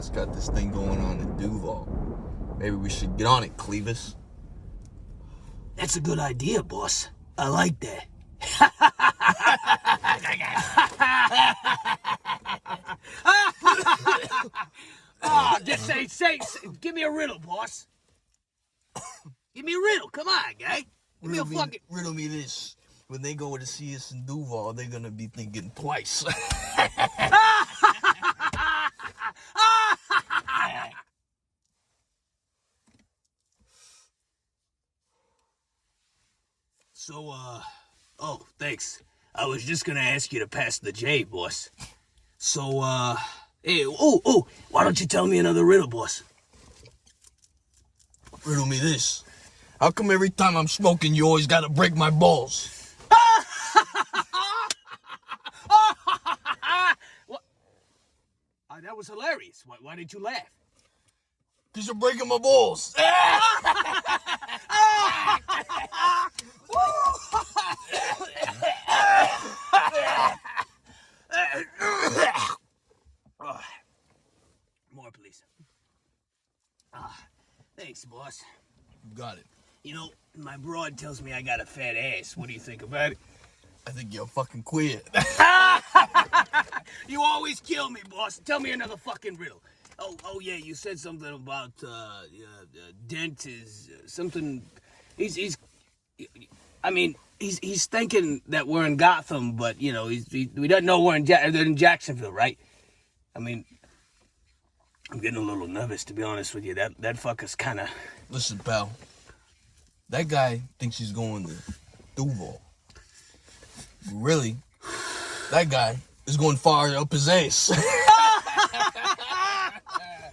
just got this thing going on in Duval. Maybe we should get on it, Clevis. That's a good idea, boss. I like that. Just say, give me a riddle, boss. Give me a riddle. Come on, guy. Give me a fucking... Riddle me this. When they go to see us in Duval, they're gonna be thinking twice. So, oh, thanks. I was just gonna ask you to pass the J, boss. So, hey, why don't you tell me another riddle, boss? Riddle me this. How come every time I'm smoking, you always gotta break my balls? What? That was hilarious. Why did you laugh? Because you're breaking my balls. More, please. Thanks, boss. You got it. You know, my broad tells me I got a fat ass. What do you think about it? I think you're fucking queer. You always kill me, boss. Tell me another fucking riddle. Oh yeah, you said something about Dent is something. He's thinking that we're in Gotham, but you know, we don't know we're in Jacksonville, right? I mean, I'm getting a little nervous, to be honest with you. That fucker's kind of... Listen, pal. That guy thinks he's going to Duval. Really, that guy is going far up his ass.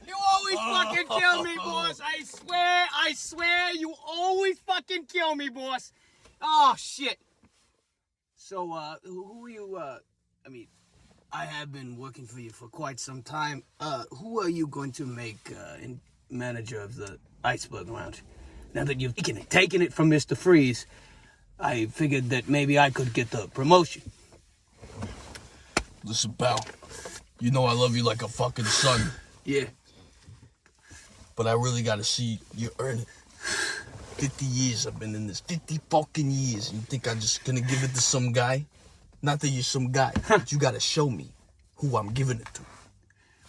You always fucking kill me, boss. I swear, you always fucking kill me, boss. Oh, shit. So, who are you, I have been working for you for quite some time. Who are you going to make manager of the Iceberg Lounge? Now that you've taken it from Mr. Freeze, I figured that maybe I could get the promotion. Listen, pal. You know I love you like a fucking son. Yeah. But I really gotta see you earn it. 50 years I've been in this. 50 fucking years. You think I'm just gonna give it to some guy? Not that you're some guy, but you gotta show me who I'm giving it to.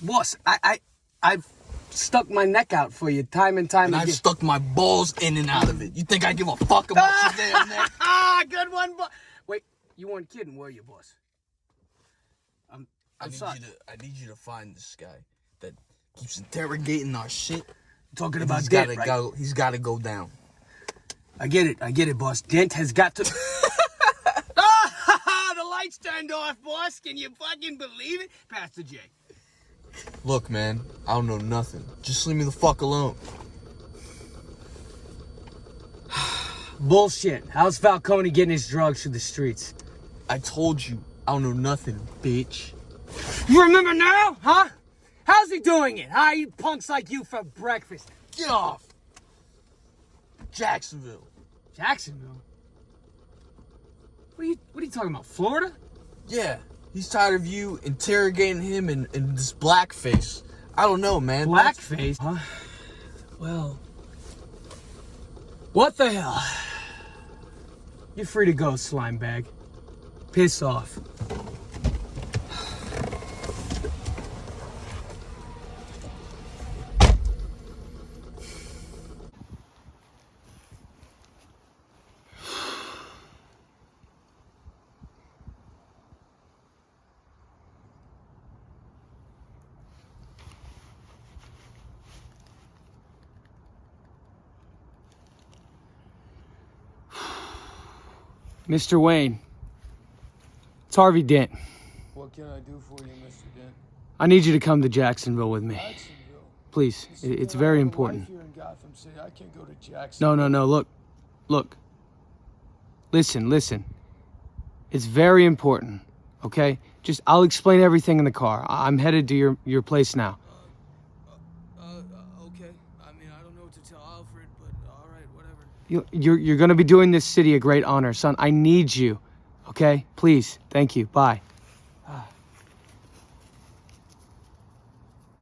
Boss, I've stuck my neck out for you time and time again. I've stuck my balls in and out of it. You think I give a fuck about your damn neck? Good one, boss. Wait, you weren't kidding, were you, boss? I need you to find this guy that keeps interrogating our shit. Talking about Dent, right? He's gotta go down. I get it, boss. Dent has got to... The lights turned off, boss. Can you fucking believe it? Pass the J. Look, man, I don't know nothing. Just leave me the fuck alone. Bullshit. How's Falcone getting his drugs through the streets? I told you, I don't know nothing, bitch. You remember now, huh? How's he doing it? I eat punks like you for breakfast. Get off. Jacksonville. Jacksonville? What are you talking about, Florida? Yeah, he's tired of you interrogating him in this blackface. I don't know, man. Blackface? Huh? Well, what the hell? You're free to go, slime bag. Piss off. Mr. Wayne, it's Harvey Dent. What can I do for you, Mr. Dent? I need you to come to Jacksonville with me. Jacksonville? Please, it's very important. Here in Gotham City. I can't go to Jacksonville. No, look. Listen. It's very important, okay? I'll explain everything in the car. I'm headed to your place now. Okay. I mean, I don't know what to tell Alfred, but all right, whatever. You're going to be doing this city a great honor, son. I need you, okay? Please, thank you. Bye.